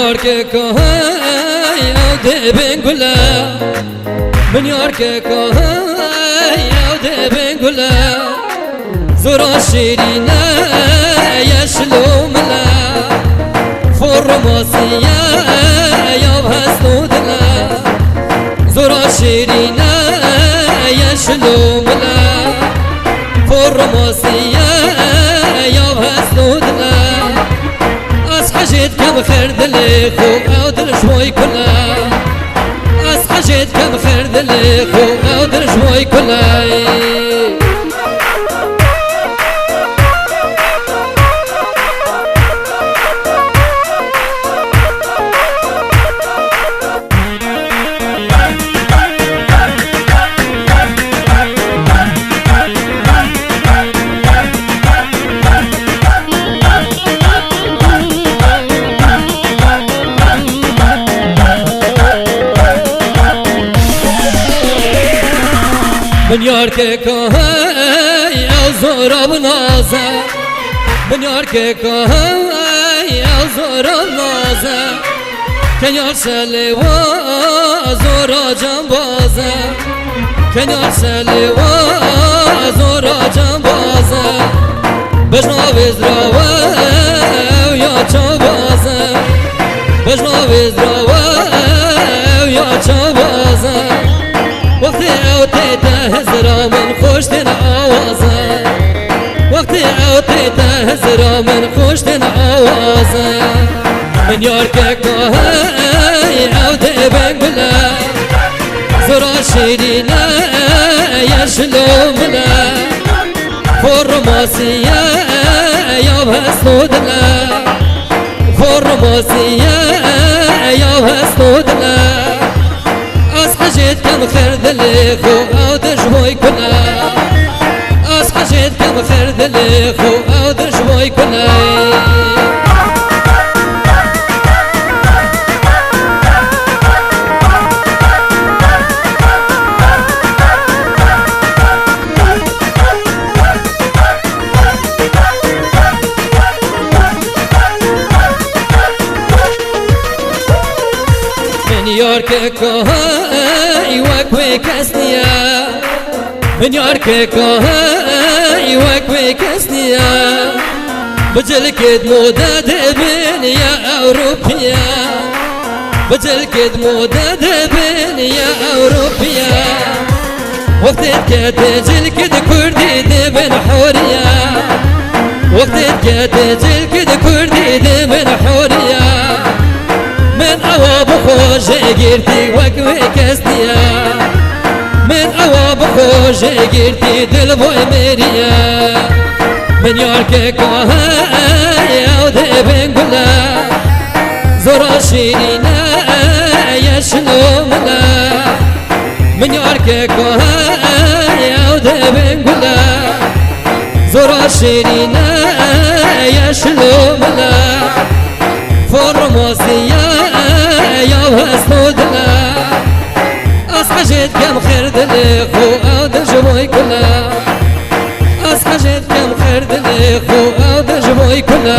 یار که کهای او بنگولا من یار که کهای او بنگولا زورا شیرینه یشلو ملا فرماسیه یا هستو دلا زورا شیرینه یشلو ملا فرماسیه یا هستو دلا از خجید کم خیر دلی خو او دل شوی کلا از خجید کم خیر دلی خو او دل شوی کلا من یار که کهای او زورا بنازه من یار که کهای او زورا بنازه که یار سلی و زورا جنبازه که یار سلی و زورا جنبازه بجناویز راو یا چابازه بجناویز راو یا چابازه وقتی او تیتا هزرا من خوشتن آوازه وقتی او تیتا هزرا من خوشتن آوازه من یار که کهای او بنگولا زورا شیرینه یشلو ملا فرماسیه یا هستو دلا فرماسیه یا هستو دلا از خجید کم خیر دلی خو او دشوی کلا از خجید کم خیر دلی خو او دشوی کلا من یار که کهای وکوی کس نیا من یار که کهای وکوی کس نیا بجل کد مدد بین یا اوروپیا بجل کد مدد بین یا اوروپیا وقتی که تجل کد کردی دی بین حوریا وقتی که تجل کد کردی دی بین حوریا من اواب خوش گرتی وکوی کستیا من اواب خوش گرتی دل بوی میریا من یار که کهای او بنگولا زورا شیرینه یشلو ملا من یار که کهای او بنگولا زورا شیرینه یشلو ملا فرماسیه یا هستو دلا از خجید کم خیر دلی خو او دشوی کلا از خجید کم خیر دلی خو او دشوی کلا